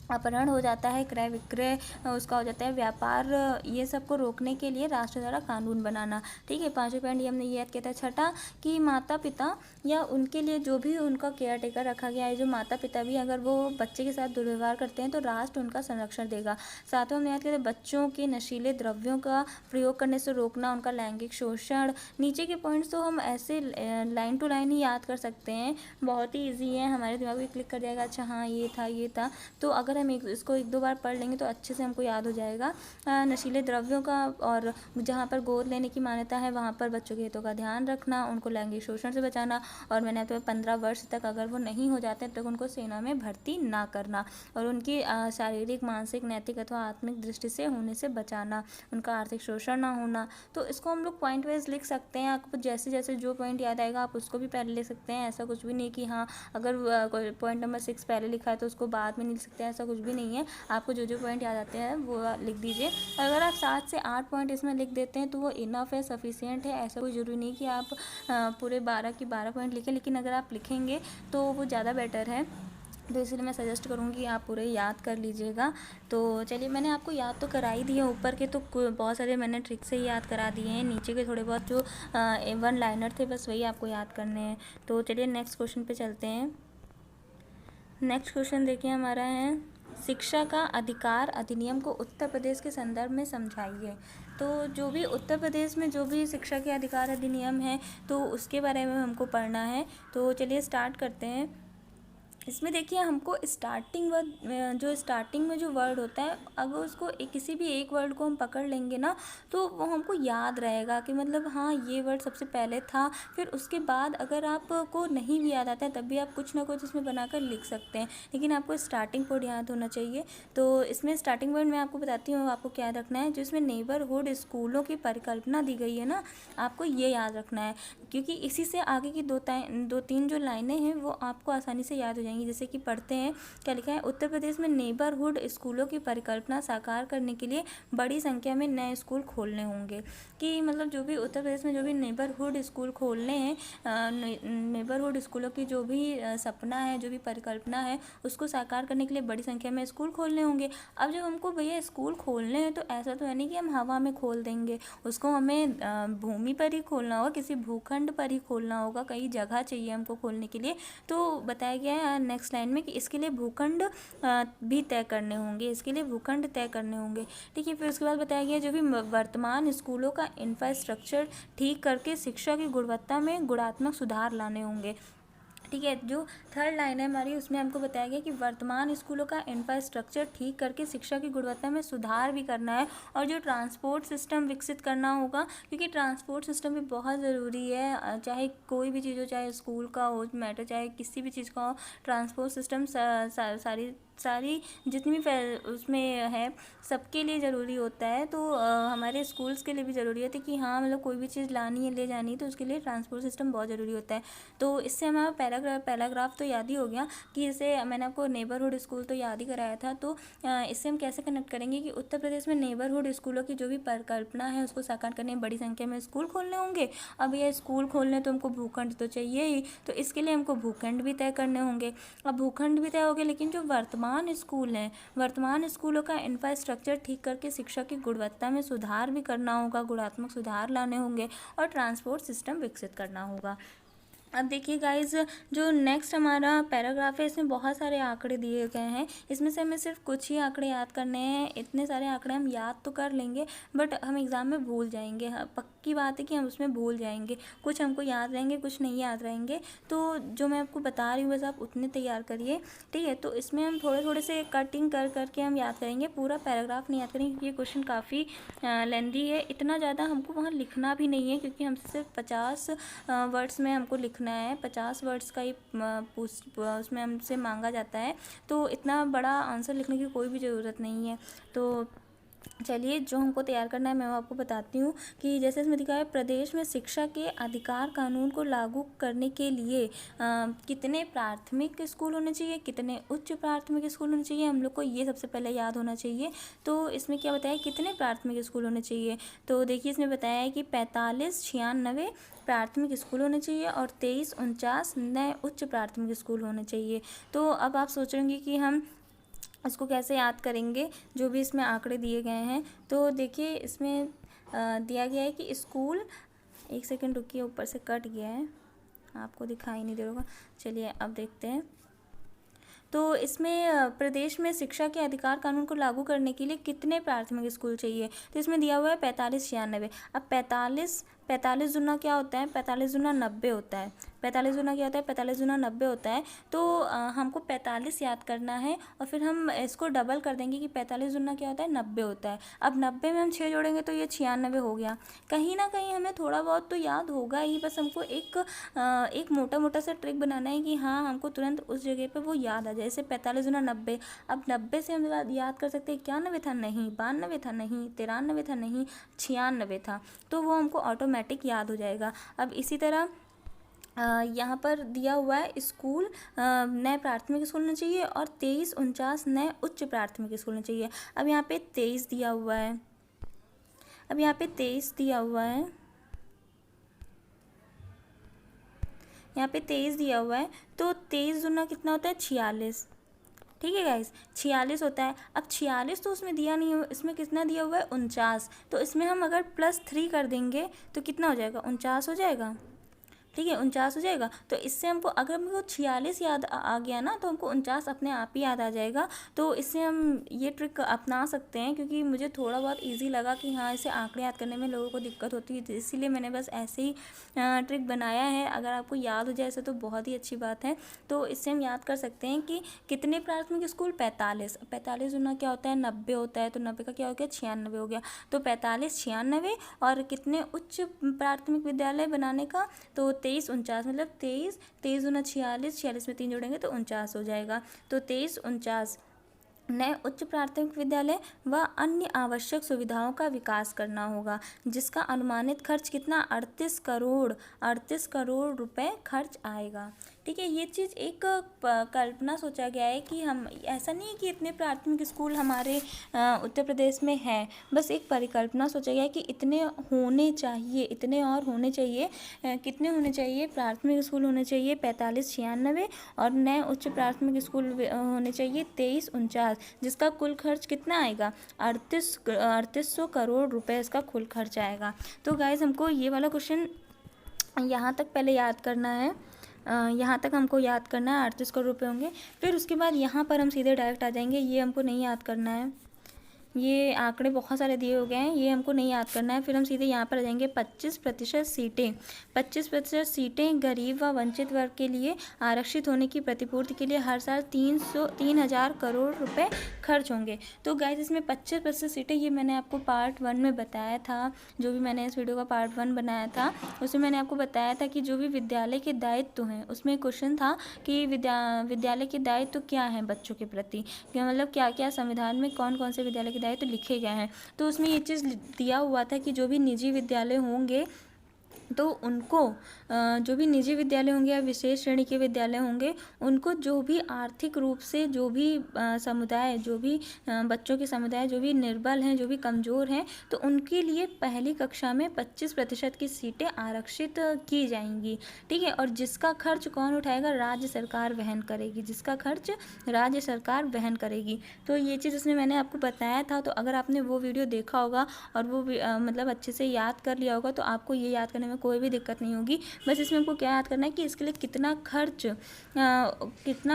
A: अपहरण हो जाता है, क्रय विक्रय उसका हो जाता है, व्यापार, ये सब को रोकने के लिए राष्ट्र द्वारा कानून बनाना। ठीक है, पांचवें पॉइंट ये हमने याद किया था। छठा कि माता पिता या उनके लिए जो भी उनका केयर टेकर रखा गया है, जो माता पिता भी अगर वो बच्चे के साथ दुर्व्यवहार करते हैं तो राष्ट्र उनका संरक्षण देगा। सातवें हमने याद किया था बच्चों के नशीले द्रव्यों का प्रयोग करने से रोकना, उनका लैंगिक शोषण। नीचे के पॉइंट्स तो हम ऐसे लाइन टू लाइन ही याद कर सकते हैं, बहुत ही ईजी है, हमारे दिमाग में क्लिक कर जाएगा, अच्छा हाँ ये था। तो अगर हम इसको 1-2 बार पढ़ लेंगे तो अच्छे से हमको याद हो जाएगा। नशीले द्रव्यों का, और जहाँ पर गोद लेने की मान्यता है वहाँ पर बच्चों के हितों का ध्यान रखना, उनको लैंगिक शोषण से बचाना, और मैंने तो 15 वर्ष तक अगर वो नहीं हो जाते तक उनको सेना में भर्ती ना करना, और उनकी शारीरिक, मानसिक, नैतिक अथवा आत्मिक दृष्टि से होने से बचाना, उनका आर्थिक शोषण ना होना। तो इसको हम लोग पॉइंट वाइज लिख सकते हैं, आपको जैसे जैसे जो पॉइंट याद आएगा आप उसको भी पहले लिख सकते हैं। ऐसा कुछ भी नहीं कि हाँ अगर पॉइंट नंबर 6 पहले लिखा है तो उसको बाद में नहीं लिख सकते, ऐसा कुछ भी नहीं है। आपको जो जो पॉइंट याद आते हैं वो लिख दीजिए। अगर आप 7 से 8 पॉइंट इसमें लिख देते हैं तो वो इनफ है, सफिशिएंट है। ऐसा कोई ज़रूरी नहीं कि आप पूरे 12 की 12 पॉइंट लिखें, लेकिन अगर आप लिखेंगे तो वो ज़्यादा बेटर है। तो इसलिए मैं सजेस्ट करूँगी आप पूरे याद कर लीजिएगा। तो चलिए, मैंने आपको याद तो करा ही दिए, ऊपर के तो बहुत सारे मैंने ट्रिक से ही याद करा दिए हैं, नीचे के थोड़े बहुत जो 1 लाइनर थे बस वही आपको याद करने हैं। तो चलिए नेक्स्ट क्वेश्चन पे चलते हैं। नेक्स्ट क्वेश्चन देखिए हमारा है, शिक्षा का अधिकार अधिनियम को उत्तर प्रदेश के संदर्भ में समझाइए। तो जो भी उत्तर प्रदेश में जो भी शिक्षा के अधिकार अधिनियम है तो उसके बारे में हमको पढ़ना है। तो चलिए स्टार्ट करते हैं। इसमें देखिए हमको स्टार्टिंग में जो वर्ड होता है, अगर उसको किसी भी एक वर्ड को हम पकड़ लेंगे ना तो वो हमको याद रहेगा कि मतलब हाँ ये वर्ड सबसे पहले था। फिर उसके बाद अगर आपको नहीं भी याद आता है तब भी आप कुछ ना कुछ इसमें बनाकर लिख सकते हैं, लेकिन आपको स्टार्टिंग वर्ड याद होना चाहिए। तो इसमें स्टार्टिंग वर्ड मैं आपको बताती हूँ आपको क्या याद रखना है। जो इसमें नेबरहुड स्कूलों की परिकल्पना दी गई है ना, आपको ये याद रखना है, क्योंकि इसी से आगे की 2-3 जो लाइनें हैं वो आपको आसानी से याद हो जाएंगी। जैसे कि पढ़ते हैं, क्या लिखा है, उत्तर प्रदेश में नेबरहुड स्कूलों की परिकल्पना साकार करने के लिए बड़ी संख्या में नए स्कूल खोलने होंगे। कि मतलब जो भी उत्तर प्रदेश में जो भी नेबरहुड स्कूल खोलने हैं, नेबरहुड स्कूलों की जो भी सपना है, जो भी परिकल्पना है, उसको साकार करने के लिए बड़ी संख्या में स्कूल खोलने होंगे। अब जब हमको भैया स्कूल खोलने हैं तो ऐसा तो है नहीं कि हम हवा में खोल देंगे, उसको हमें भूमि पर ही खोलना होगा, किसी भूखंड पर ही खोलना होगा, कई जगह चाहिए हमको खोलने के लिए। तो बताया गया है नेक्स्ट लाइन में कि इसके लिए भूखंड भी तय करने होंगे, इसके लिए भूखंड तय करने होंगे। ठीक है, फिर उसके बाद बताया गया जो भी वर्तमान स्कूलों का इंफ्रास्ट्रक्चर ठीक करके शिक्षा की गुणवत्ता में गुणात्मक सुधार लाने होंगे। ठीक है, जो थर्ड लाइन है हमारी उसमें हमको बताया गया कि वर्तमान स्कूलों का इंफ्रास्ट्रक्चर ठीक करके शिक्षा की गुणवत्ता में सुधार भी करना है, और जो ट्रांसपोर्ट सिस्टम विकसित करना होगा, क्योंकि ट्रांसपोर्ट सिस्टम भी बहुत ज़रूरी है। चाहे कोई भी चीज़ हो, चाहे स्कूल का हो मैटर, चाहे किसी भी चीज़ का हो, ट्रांसपोर्ट सिस्टम सारी जितनी भी उसमें है सबके लिए ज़रूरी होता है। तो हमारे स्कूल्स के लिए भी ज़रूरी होता है कि हाँ मतलब कोई भी चीज़ लानी है, ले जानी है, तो उसके लिए ट्रांसपोर्ट सिस्टम बहुत ज़रूरी होता है। तो इससे हमारा पैराग्राफ तो याद ही हो गया कि इसे मैंने आपको नेबरहुड स्कूल तो याद ही कराया था। तो इससे हम कैसे कनेक्ट करेंगे कि उत्तर प्रदेश में नेबरहुड स्कूलों की जो भी परिकल्पना है उसको साकार करने में बड़ी संख्या में स्कूल खोलने होंगे। अब ये स्कूल खोलने तो हमको भूखंड तो चाहिए ही, तो इसके लिए हमको भूखंड भी तय करने होंगे। अब भूखंड भी तय हो गए, लेकिन जो वर्तमान स्कूल हैं, वर्तमान स्कूलों का इंफ्रास्ट्रक्चर ठीक करके शिक्षा की गुणवत्ता में सुधार भी करना होगा, गुणात्मक सुधार लाने होंगे, और ट्रांसपोर्ट सिस्टम विकसित करना होगा। अब देखिए गाइज, जो नेक्स्ट हमारा पैराग्राफ है इसमें बहुत सारे आंकड़े दिए गए हैं। इसमें से हमें सिर्फ कुछ ही आंकड़े याद करने हैं। इतने सारे आंकड़े हम याद तो कर लेंगे बट हम एग्ज़ाम में भूल जाएंगे। हाँ, पक्की बात है कि हम उसमें भूल जाएंगे। कुछ हमको याद रहेंगे, कुछ नहीं याद रहेंगे। तो जो मैं आपको बता रही हूँ बस आप उतने तैयार करिए, ठीक है। तो इसमें हम थोड़े थोड़े से कटिंग कर करके हम याद करेंगे, पूरा पैराग्राफ नहीं याद करेंगे क्योंकि ये क्वेश्चन काफ़ी लेंदी है। इतना ज़्यादा हमको वहाँ लिखना भी नहीं है क्योंकि हमसे सिर्फ 50 वर्ड्स में हमको लिखना है। 50 वर्ड्स का ही उसमें हमसे मांगा जाता है। तो इतना बड़ा आंसर लिखने की कोई भी ज़रूरत नहीं है। तो चलिए, जो हमको तैयार करना है मैं वो आपको बताती हूँ कि जैसे इसमें दिखा है, प्रदेश में शिक्षा के अधिकार कानून को लागू करने के लिए कितने प्राथमिक स्कूल होने चाहिए, कितने उच्च प्राथमिक स्कूल होने चाहिए, हम लोग को ये सबसे पहले याद होना चाहिए। तो इसमें क्या बताया, कितने प्राथमिक स्कूल होने चाहिए। तो देखिए इसमें बताया है कि 45 96 प्राथमिक स्कूल होने चाहिए और 23 49 नए उच्च प्राथमिक स्कूल होने चाहिए। तो अब आप सोचेंगे कि हम इसको कैसे याद करेंगे, जो भी इसमें आंकड़े दिए गए हैं। तो देखिए इसमें दिया गया है कि स्कूल, एक सेकंड रुकिए, ऊपर से कट गया है, आपको दिखाई नहीं दे रहा होगा। चलिए अब देखते हैं। तो इसमें प्रदेश में शिक्षा के अधिकार कानून को लागू करने के लिए कितने प्राथमिक स्कूल चाहिए। तो इसमें दिया हुआ है 45 96। अब 45 दूना क्या होता है, 45 दूना 90 होता है। 45 दूना क्या होता है, 45 दूना 90 होता है। तो हमको 45 याद करना है और फिर हम इसको डबल कर देंगे कि 45 दूना क्या होता है, 90 होता है। अब 90 में हम 6 जोड़ेंगे तो ये 96 हो गया। कहीं ना कहीं हमें थोड़ा बहुत तो याद होगा ही, बस हमको एक मोटा मोटा सा ट्रिक बनाना है कि हाँ हमको तुरंत उस जगह पे वो याद आ जाए। जैसे 45 दूना 90। अब 90 से हम याद कर सकते हैं 91 था नहीं, 92 था नहीं, 93 था नहीं, 96 था। तो वो हमको ऑटोमेटिक याद हो जाएगा। अब इसी तरह यहाँ पर दिया हुआ है स्कूल, नए प्राथमिक स्कूल होने चाहिए और 23 49 नए उच्च प्राथमिक स्कूल होने चाहिए। अब यहाँ पे 23 दिया हुआ है, अब यहाँ पे 23 दिया हुआ है, यहाँ पे 23 दिया हुआ है। तो 23 दूना कितना होता है, 46। ठीक है गाइस, 46 होता है। अब 46 तो उसमें दिया नहीं है, इसमें कितना दिया हुआ है, 49। तो इसमें हम अगर +3 कर देंगे तो कितना हो जाएगा, 49 हो जाएगा। ठीक है, 49 हो जाएगा। तो इससे हमको, अगर हमको 46 याद आ गया ना, तो हमको 49 अपने आप ही याद आ जाएगा। तो इससे हम ये ट्रिक अपना सकते हैं क्योंकि मुझे थोड़ा बहुत इजी लगा कि हाँ इसे आंकड़े याद करने में लोगों को दिक्कत होती है, इसीलिए मैंने बस ऐसे ही ट्रिक बनाया है। अगर आपको याद हो जाए ऐसे तो बहुत ही अच्छी बात है। तो इससे हम याद कर सकते हैं कि कितने प्राथमिक स्कूल, 45। 45 गुना क्या होता है, 90 होता है। तो 90 का क्या हो गया, 96 हो गया। तो 45 96 और कितने उच्च प्राथमिक विद्यालय बनाने का, तो 23 49, मतलब 23 दूना 46, 46 में 3 जोड़ेंगे तो 49 हो जाएगा। तो 23 49 नए उच्च प्राथमिक विद्यालय व अन्य आवश्यक सुविधाओं का विकास करना होगा, जिसका अनुमानित खर्च कितना, 38 करोड़ रुपए खर्च आएगा। ठीक है, ये चीज़ एक कल्पना सोचा गया है कि हम, ऐसा नहीं है कि इतने प्राथमिक स्कूल हमारे उत्तर प्रदेश में हैं, बस एक परिकल्पना सोचा गया है कि इतने होने चाहिए, इतने और होने चाहिए। कितने होने चाहिए, प्राथमिक स्कूल होने चाहिए 45 96 और नए उच्च प्राथमिक स्कूल होने चाहिए 23 49, जिसका कुल खर्च कितना आएगा, 3800 करोड़ रुपए इसका कुल खर्च आएगा। तो गाइज हमको ये वाला क्वेश्चन यहाँ तक पहले याद करना है, यहाँ तक हमको याद करना है, 38 करोड़ रुपए होंगे। फिर उसके बाद यहाँ पर हम सीधे डायरेक्ट आ जाएंगे, ये हमको नहीं याद करना है, ये आंकड़े बहुत सारे दिए हो गए हैं, ये हमको नहीं याद करना है। फिर हम सीधे यहाँ पर आ जाएंगे, 25% सीटें, 25% सीटें गरीब व वंचित वर्ग के लिए आरक्षित होने की प्रतिपूर्ति के लिए हर साल 3,000 करोड़ रुपए खर्च होंगे। तो गाइस इसमें 25% सीटें, ये मैंने आपको पार्ट 1 में बताया था, जो भी मैंने इस वीडियो का पार्ट 1 बनाया था उसमें मैंने आपको बताया था कि जो भी विद्यालय के दायित्व हैं, उसमें क्वेश्चन था कि विद्यालय के दायित्व क्या हैं बच्चों के प्रति, मतलब क्या क्या संविधान में कौन कौन से विद्यालय के दायित्व लिखे गए हैं। तो उसमें ये चीज़ दिया हुआ था कि जो भी निजी विद्यालय होंगे तो उनको, जो भी निजी विद्यालय होंगे या विशेष श्रेणी के विद्यालय होंगे, उनको जो भी आर्थिक रूप से जो भी समुदाय, जो भी बच्चों के समुदाय जो भी निर्बल हैं, जो भी कमज़ोर हैं, तो उनके लिए पहली कक्षा में 25% की सीटें आरक्षित की जाएंगी। ठीक है, और जिसका खर्च कौन उठाएगा, राज्य सरकार वहन करेगी, जिसका खर्च राज्य सरकार वहन करेगी। तो ये चीज़ उसमें मैंने आपको बताया था। तो अगर आपने वो वीडियो देखा होगा और वो मतलब अच्छे से याद कर लिया होगा, तो आपको ये याद करने में कोई भी दिक्कत नहीं होगी। बस इसमें हमको क्या याद करना है कि इसके लिए कितना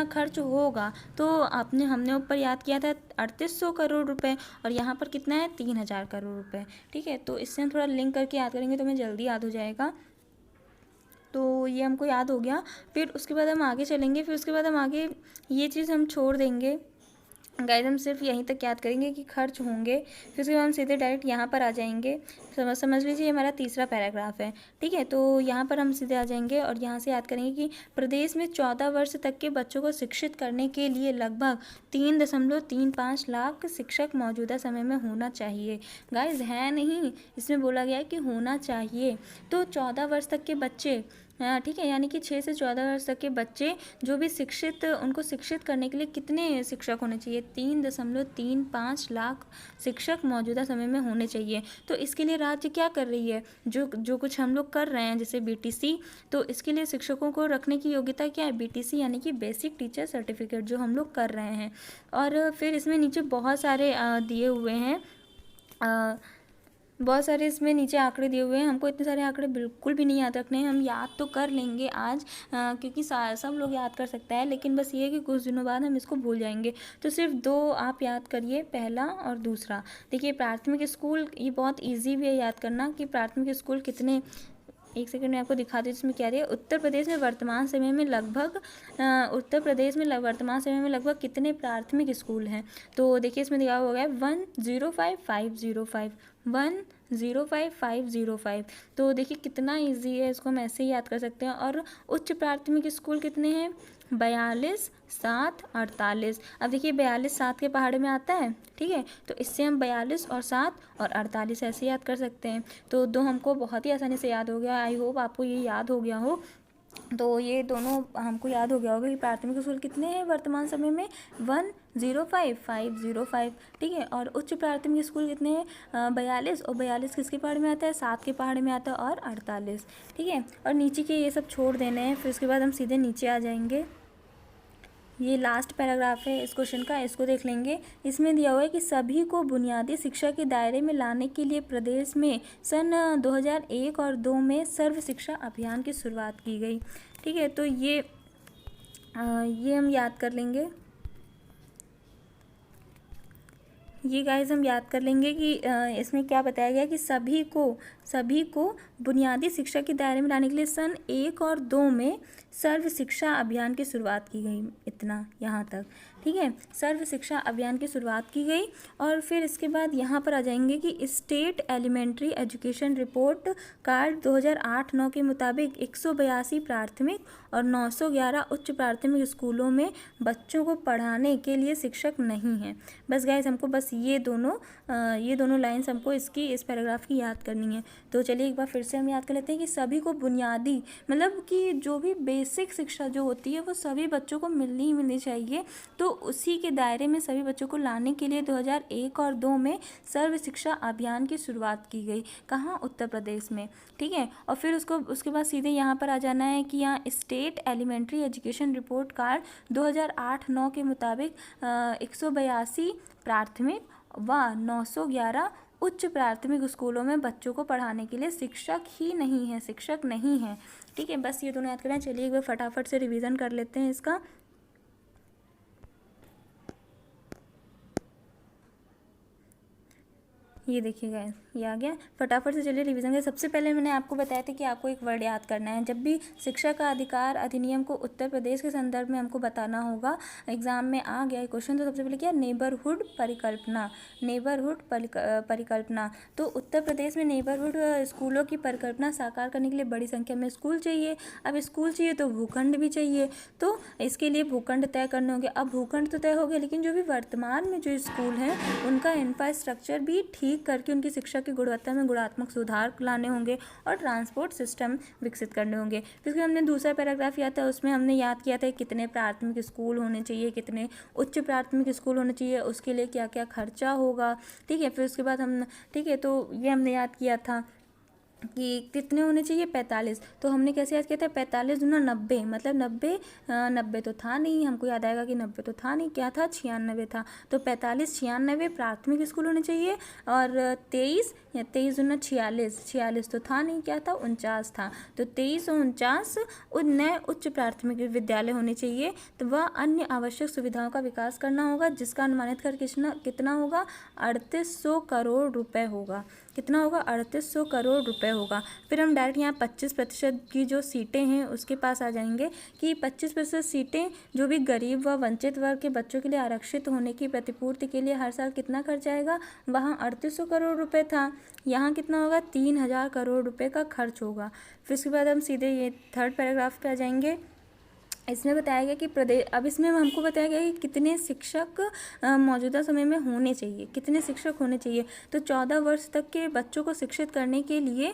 A: खर्च होगा। तो हमने ऊपर याद किया था 3800 करोड़ रुपए, और यहाँ पर कितना है 3000 करोड़ रुपए। ठीक है, तो इससे हम थोड़ा लिंक करके याद करेंगे तो हमें जल्दी याद हो जाएगा। तो ये हमको याद हो गया। फिर उसके बाद हम आगे चलेंगे, फिर उसके बाद हम आगे ये चीज़ हम छोड़ देंगे गाइस, हम सिर्फ यहीं तक याद करेंगे कि खर्च होंगे। फिर उसके बाद हम सीधे डायरेक्ट यहाँ पर आ जाएंगे। समझ लीजिए, ये हमारा तीसरा पैराग्राफ है। ठीक है, तो यहाँ पर हम सीधे आ जाएंगे और यहाँ से याद करेंगे कि प्रदेश में 14 वर्ष तक के बच्चों को शिक्षित करने के लिए लगभग 3.35 लाख शिक्षक मौजूदा समय में होना चाहिए। गाइस है नहीं, इसमें बोला गया है कि होना चाहिए। तो 14 वर्ष तक के बच्चे, ठीक है, यानी कि 6 से 14 वर्ष तक के बच्चे जो भी उनको शिक्षित करने के लिए कितने शिक्षक होने चाहिए? 3.35 लाख शिक्षक मौजूदा समय में होने चाहिए। तो इसके लिए राज्य क्या कर रही है? जो कुछ हम लोग कर रहे हैं जैसे बीटीसी, तो इसके लिए शिक्षकों को रखने की योग्यता क्या है? बीटीसी यानी कि बेसिक टीचर सर्टिफिकेट जो हम लोग कर रहे हैं। और फिर इसमें नीचे बहुत सारे दिए हुए हैं, बहुत सारे इसमें नीचे आंकड़े दिए हुए हैं। हमको इतने सारे आंकड़े बिल्कुल भी नहीं याद रखने हैं, हम याद तो कर लेंगे आज, क्योंकि सब लोग याद कर सकता है, लेकिन बस ये है कि कुछ दिनों बाद हम इसको भूल जाएंगे। तो सिर्फ 2 आप याद करिए, पहला और दूसरा। देखिए प्राथमिक स्कूल, ये बहुत ईजी भी है याद करना कि प्राथमिक स्कूल कितने, एक सेकंड में आपको दिखा दी इसमें क्या दिया। उत्तर प्रदेश में वर्तमान समय में लगभग कितने प्राथमिक स्कूल हैं? तो देखिए इसमें दिया हुआ है 105,505। तो देखिए कितना इजी है, इसको हम ऐसे ही याद कर सकते हैं। और उच्च प्राथमिक स्कूल कितने हैं? 42, 7, 48। अब देखिए 42 7 के पहाड़े में आता है, ठीक है, तो इससे हम 42 और 7 और 48 ऐसे याद कर सकते हैं। तो 2 हमको बहुत ही आसानी से याद हो गया। आई होप आपको ये याद हो गया हो। तो ये दोनों हमको याद हो गया होगा कि प्राथमिक स्कूल कितने हैं वर्तमान समय में? 105,505। ठीक है, और उच्च प्राथमिक स्कूल कितने हैं? 42, और 42 किसके पहाड़ में आता है? 7 के पहाड़ में आता है, और 48। ठीक है, और नीचे के ये सब छोड़ देने हैं। फिर उसके बाद हम सीधे नीचे आ जाएंगे। ये लास्ट पैराग्राफ है इस क्वेश्चन का, इसको देख लेंगे। इसमें दिया हुआ है कि सभी को बुनियादी शिक्षा के दायरे में लाने के लिए प्रदेश में सन 2001 और 2 में सर्व शिक्षा अभियान की शुरुआत की गई। ठीक है, तो ये हम याद कर लेंगे। ये गाइस हम याद कर लेंगे कि इसमें क्या बताया गया कि सभी को बुनियादी शिक्षा के दायरे में लाने के लिए सन 1 और 2 में सर्व शिक्षा अभियान की शुरुआत की गई। इतना यहाँ तक, ठीक है, सर्व शिक्षा अभियान की शुरुआत की गई। और फिर इसके बाद यहाँ पर आ जाएंगे कि state elementary education report card 2008-9 के मुताबिक 182 प्राथमिक और 911 उच्च प्राथमिक स्कूलों में बच्चों को पढ़ाने के लिए शिक्षक नहीं हैं। बस गाइस हमको बस ये दोनों लाइन्स हमको इस पैराग्राफ की याद करनी है। तो चलिए एक बार फिर से हम याद कर लेते हैं कि सभी को बुनियादी, मतलब कि जो भी बेसिक शिक्षा जो होती है वो सभी बच्चों को मिलनी चाहिए। तो उसी के दायरे में सभी बच्चों को लाने के लिए 2001 और 2 में सर्व शिक्षा अभियान की शुरुआत की गई। कहाँ? उत्तर प्रदेश में। ठीक है, और फिर उसके बाद सीधे यहाँ पर आ जाना है कि यहाँ state elementary education report card 2008-9 के मुताबिक 182 प्राथमिक व 911 उच्च प्राथमिक स्कूलों में बच्चों को पढ़ाने के लिए शिक्षक नहीं है। ठीक है, बस ये दोनों याद करें। चलिए एक बार फटाफट से रिवीजन कर लेते हैं इसका। ये देखिएगा, ये आ गया। फटाफट से चलिए रिवीजन करें। सबसे पहले मैंने आपको बताया था कि आपको एक वर्ड याद करना है। जब भी शिक्षा का अधिकार अधिनियम को उत्तर प्रदेश के संदर्भ में हमको बताना होगा, एग्जाम में आ गया क्वेश्चन, तो सबसे पहले क्या? नेबरहुड परिकल्पना। तो उत्तर प्रदेश में नेबरहुड स्कूलों की परिकल्पना साकार करने के लिए बड़ी संख्या में स्कूल चाहिए। अब स्कूल चाहिए तो भूखंड भी चाहिए, तो इसके लिए भूखंड तय करने होंगे। अब भूखंड तो तय हो गया, लेकिन जो भी वर्तमान में जो स्कूल हैं उनका इंफ्रास्ट्रक्चर भी ठीक करके उनकी शिक्षा की गुणवत्ता में गुणात्मक सुधार लाने होंगे और ट्रांसपोर्ट सिस्टम विकसित करने होंगे। फिर हमने दूसरा पैराग्राफ याद था, उसमें हमने याद किया था कितने प्राथमिक स्कूल होने चाहिए, कितने उच्च प्राथमिक स्कूल होने चाहिए, उसके लिए क्या क्या खर्चा होगा। ठीक है, फिर उसके बाद ठीक है, तो ये हमने याद किया था। कि कितने होने चाहिए 45। तो हमने कैसे याद किया था 45 दूना 90, मतलब 90, 90 तो था नहीं, हमको याद आएगा कि 90 तो था नहीं, क्या था 96 था। तो 45 96 प्राथमिक स्कूल होने चाहिए। और 23 या 23 दूना 46, 46 तो था नहीं, क्या था 49 था। तो 23 और 49 नए उच्च प्राथमिक विद्यालय होने चाहिए। तो वह अन्य आवश्यक सुविधाओं का विकास करना होगा, जिसका अनुमानित कर कितना होगा 3800 करोड़ रुपए होगा। कितना होगा 3800 करोड़ रुपए होगा। फिर हम डायरेक्ट यहाँ 25% की जो सीटें हैं उसके पास आ जाएंगे कि 25% सीटें जो भी गरीब व वंचित वर्ग के बच्चों के लिए आरक्षित होने की प्रतिपूर्ति के लिए हर साल कितना खर्च आएगा। वहाँ 3800 करोड़ रुपए था, यहाँ कितना होगा 3000 करोड़ रुपए का खर्च होगा। फिर उसके बाद हम सीधे ये थर्ड पैराग्राफ पे आ जाएंगे। इसमें बताया गया कि प्रदेश, अब इसमें हमको बताया गया कि कितने शिक्षक मौजूदा समय में होने चाहिए, कितने शिक्षक होने चाहिए। तो 14 वर्ष तक के बच्चों को शिक्षित करने के लिए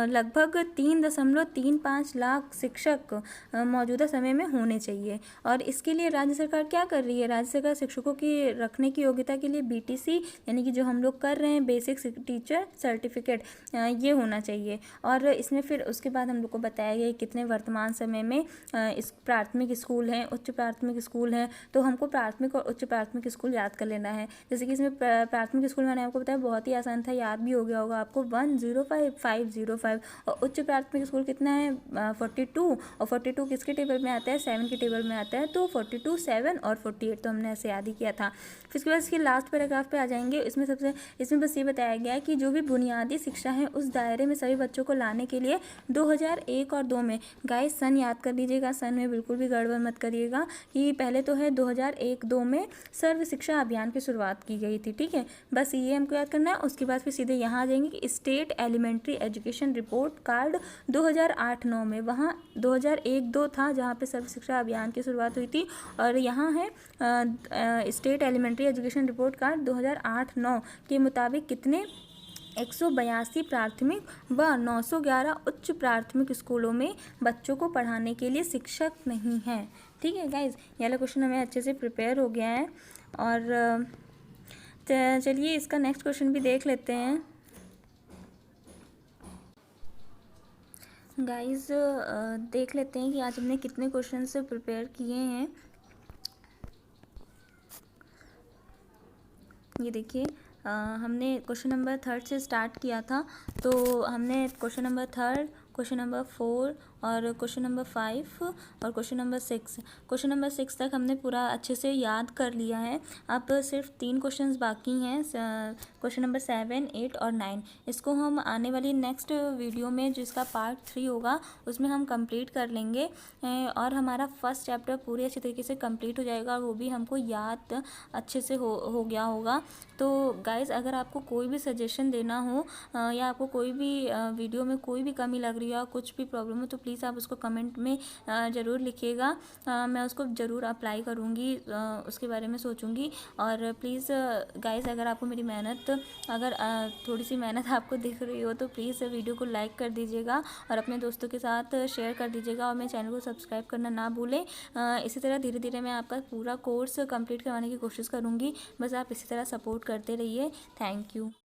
A: लगभग 3.35 लाख शिक्षक मौजूदा समय में होने चाहिए। और इसके लिए राज्य सरकार क्या कर रही है, राज्य सरकार शिक्षकों की रखने की योग्यता के लिए BTC यानी कि जो हम लोग कर रहे हैं बेसिक टीचर सर्टिफिकेट, ये होना चाहिए। और इसमें फिर उसके बाद हम लोग को बताया गया कितने वर्तमान समय में इस प्राथमिक स्कूल हैं, उच्च प्राथमिक स्कूल हैं। तो हमको प्राथमिक और उच्च प्राथमिक स्कूल याद कर लेना है। जैसे कि इसमें प्राथमिक स्कूल मैंने आपको बताया बहुत ही आसान था, याद भी हो गया होगा आपको 105,505। और उच्च प्राथमिक स्कूल कितना है 42। और 42 किसके टेबल में आता है 7 के टेबल में आता है। तो 42, 7 और 48 तो हमने ऐसे याद ही किया था। फिर उसके बाद इसके लास्ट पैराग्राफ पे आ जाएंगे। इसमें बस ये बताया गया है कि जो भी बुनियादी शिक्षा है उस दायरे में सभी बच्चों को लाने के लिए 2001 और 2 में, गाइस सन याद कर लीजिएगा, सन में बिल्कुल भी गड़बड़ मत करिएगा, कि पहले तो है 2001-2 में सर्व शिक्षा अभियान की शुरुआत की गई थी। ठीक है, बस ये हमको याद करना है। उसके बाद फिर सीधे यहाँ आ जाएंगे कि state elementary education report card 2008-9 में, वहाँ 2001-2 था जहाँ पे सर्व शिक्षा अभियान की शुरुआत हुई थी। और यहाँ है state elementary education report card 2008-9 के मुताबिक कितने 182 प्राथमिक व 911 उच्च प्राथमिक स्कूलों में बच्चों को पढ़ाने के लिए शिक्षक नहीं हैं। ठीक है गाइज, ये वाला क्वेश्चन हमें अच्छे से प्रिपेयर हो गया है। और चलिए इसका नेक्स्ट क्वेश्चन भी देख लेते हैं। गाइज देख लेते हैं कि आज हमने कितने क्वेश्चन से प्रिपेयर किए हैं। ये देखिए, हमने क्वेश्चन नंबर 3 से स्टार्ट किया था। तो हमने क्वेश्चन नंबर 3, क्वेश्चन नंबर 4 और क्वेश्चन नंबर 5 और क्वेश्चन नंबर 6, क्वेश्चन नंबर 6 तक हमने पूरा अच्छे से याद कर लिया है। अब सिर्फ 3 क्वेश्चंस बाकी हैं, क्वेश्चन नंबर 7, 8 और 9। इसको हम आने वाली नेक्स्ट वीडियो में, जिसका पार्ट 3 होगा, उसमें हम कंप्लीट कर लेंगे। और हमारा फर्स्ट चैप्टर पूरी अच्छी तरीके से कंप्लीट हो जाएगा, वो भी हमको याद अच्छे से हो गया होगा। तो गाइज़, अगर आपको कोई भी सजेशन देना हो या आपको कोई भी वीडियो में कोई भी कमी लग रही हो, कुछ भी प्रॉब्लम हो, तो प्लीज़ आप उसको कमेंट में ज़रूर लिखिएगा। मैं उसको ज़रूर अप्लाई करूँगी, उसके बारे में सोचूंगी। और प्लीज़ गाइज़, अगर आपको मेरी मेहनत, अगर थोड़ी सी मेहनत आपको दिख रही हो तो प्लीज़ वीडियो को लाइक कर दीजिएगा और अपने दोस्तों के साथ शेयर कर दीजिएगा। और मेरे चैनल को सब्सक्राइब करना ना भूलें। इसी तरह धीरे धीरे मैं आपका पूरा कोर्स कंप्लीट करवाने की कोशिश करूँगी। बस आप इसी तरह सपोर्ट करते रहिए। Thank you.